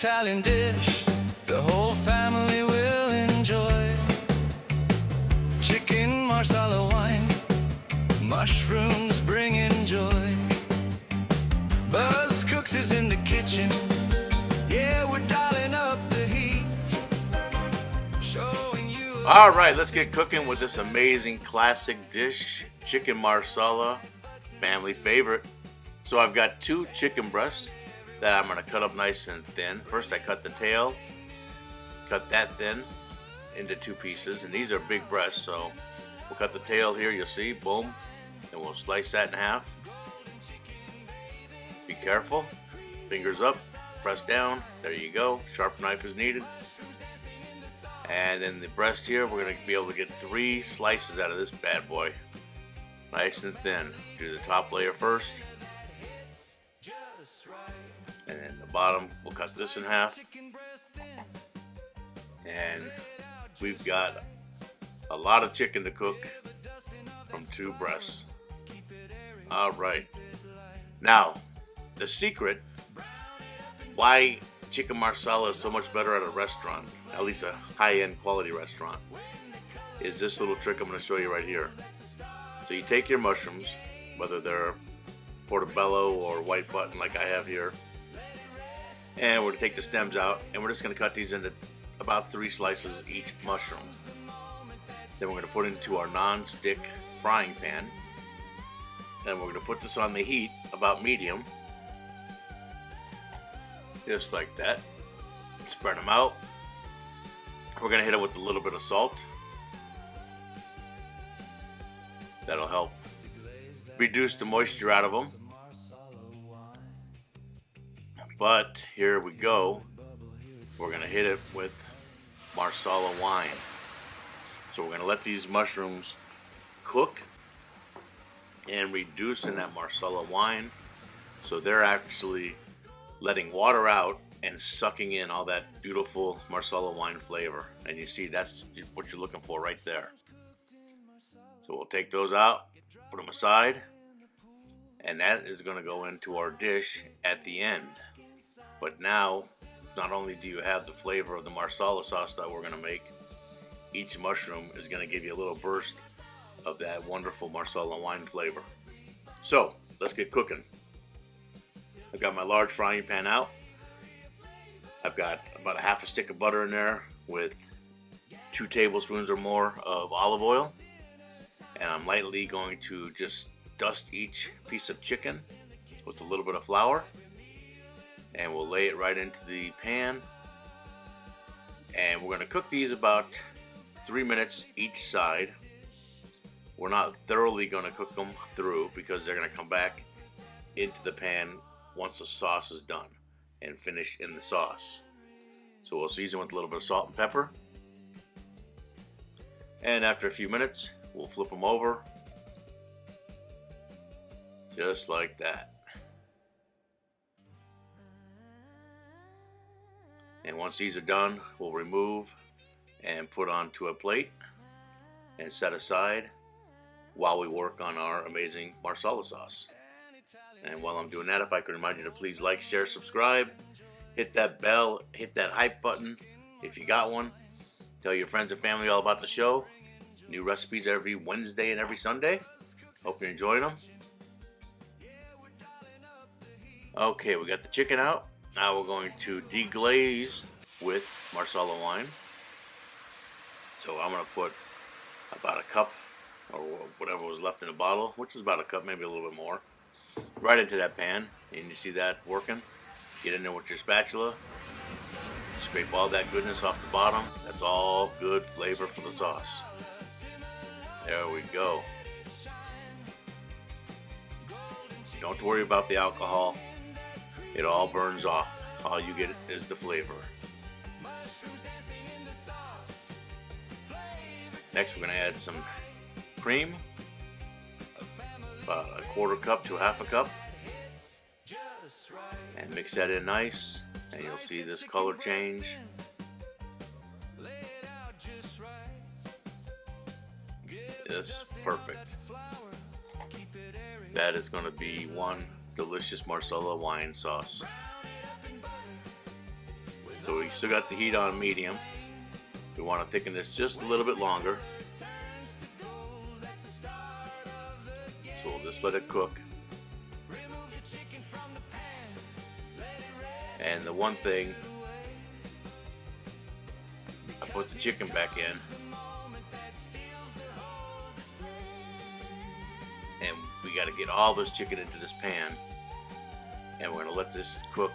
Italian dish the whole family will enjoy. Chicken Marsala wine, mushrooms bringing joy. Buzz Cooks is in the kitchen, yeah, we're dialing up the heat. Showing you. All right, let's get cooking with this amazing classic dish, chicken marsala, family favorite. So I've got 2 chicken breasts that I'm going to cut up nice and thin. First I cut the tail, cut that thin into 2 pieces, and these are big breasts, so we'll cut the tail here, you'll see, boom, and we'll slice that in half. Be careful, fingers up, press down, there you go, sharp knife is needed. And then the breast here, we're going to be able to get 3 slices out of this bad boy, nice and thin. Do the top layer first, and then the bottom, we'll cut this in half. And we've got a lot of chicken to cook from 2 breasts. All right, now the secret why chicken marsala is so much better at a restaurant, at least a high-end quality restaurant, is this little trick I'm going to show you right here. So you take your mushrooms, whether they're portobello or white button like I have here, and we're going to take the stems out, and we're just going to cut these into about 3 slices each mushroom. Then we're going to put it into our non-stick frying pan, and we're going to put this on the heat about medium, just like that. Spread them out. We're going to hit it with a little bit of salt. That'll help reduce the moisture out of them. But here we go. We're going to hit it with marsala wine. So we're going to let these mushrooms cook and reduce in that marsala wine, so they're actually letting water out and sucking in all that beautiful marsala wine flavor. And you see, that's what you're looking for right there. So we'll take those out, put them aside, and that is going to go into our dish at the end. But now, not only do you have the flavor of the marsala sauce that we're going to make, each mushroom is going to give you a little burst of that wonderful marsala wine flavor. So let's get cooking. I've got my large frying pan out. I've got about a half a stick of butter in there with 2 tablespoons or more of olive oil. And I'm lightly going to just dust each piece of chicken with a little bit of flour. And we'll lay it right into the pan. And we're going to cook these about 3 minutes each side. We're not thoroughly going to cook them through because they're going to come back into the pan once the sauce is done and finish in the sauce. So we'll season with a little bit of salt and pepper. And after a few minutes, we'll flip them over. Just like that. And once these are done, we'll remove and put onto a plate and set aside while we work on our amazing marsala sauce. And while I'm doing that, if I could remind you to please like, share, subscribe, hit that bell, hit that hype button if you got one. Tell your friends and family all about the show. New recipes every Wednesday and every Sunday. Hope you're enjoying them. Okay, we got the chicken out. Now we're going to deglaze with marsala wine. So I'm going to put about a cup or whatever was left in the bottle, which is about a cup, maybe a little bit more, right into that pan. And you see that working? Get in there with your spatula, scrape all that goodness off the bottom. That's all good flavor for the sauce. There we go. Don't worry about the alcohol. It all burns off. All you get is the flavor. Next, we're going to add some cream, about a 1/4 cup to 1/2 cup, and mix that in nice, and you'll see this color change. Just perfect. That is going to be one delicious marsala wine sauce. we still got the heat on medium. We want to thicken this just a little bit longer. So we'll just let it cook. And the one thing, I put the chicken back in, and we got to get all this chicken into this pan, and we're going to let this cook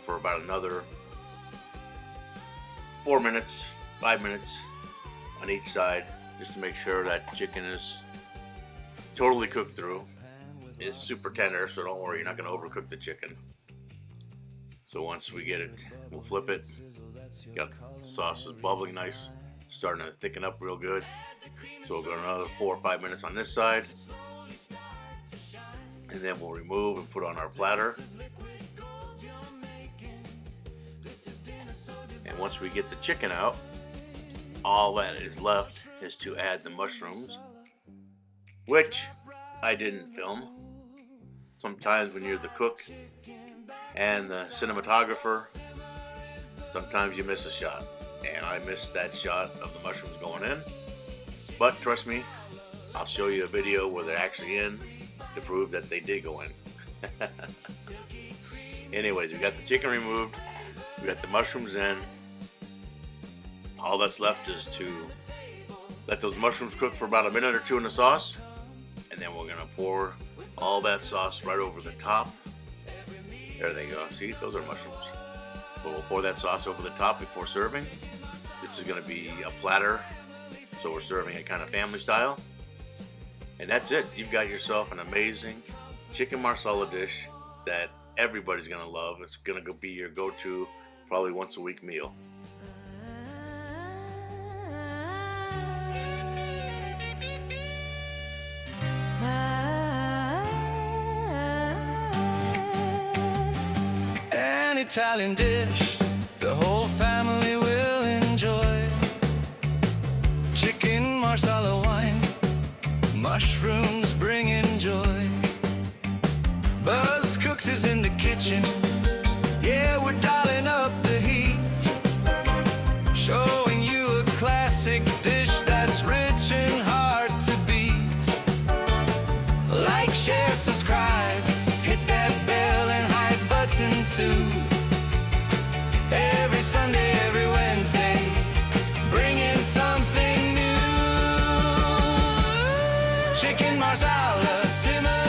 for about another 4 minutes, 5 minutes on each side, just to make sure that chicken is totally cooked through. It's super tender, so don't worry, you're not going to overcook the chicken. So once we get it, we'll flip it. Got the sauce is bubbling nice, starting to thicken up real good. So we'll go another 4 or 5 minutes on this side, and then we'll remove and put on our platter. And once we get the chicken out, all that is left is to add the mushrooms, which I didn't film. Sometimes when you're the cook and the cinematographer, sometimes you miss a shot, and I missed that shot of the mushrooms going in. But trust me, I'll show you a video where they're actually in to prove that they did go in. Anyways, we got the chicken removed, we got the mushrooms in. All that's left is to let those mushrooms cook for about a minute or two in the sauce, and then we're gonna pour all that sauce right over the top. There they go. See, those are mushrooms. So we'll pour that sauce over the top before serving. This is going to be a platter, so we're serving it kind of family style. And that's it. You've got yourself an amazing chicken marsala dish that everybody's going to love. It's going to be your go-to, probably once a week meal. Italian dish the whole family will enjoy. Chicken marsala wine, mushrooms bringing joy. Buzz Cooks is in the kitchen, yeah, we're dialing up the heat, showing you a classic dish that's rich and hard to beat. Like, share, subscribe, hit that bell and hype button too. Every Sunday, every Wednesday, bringing something new. Chicken marsala, simmered.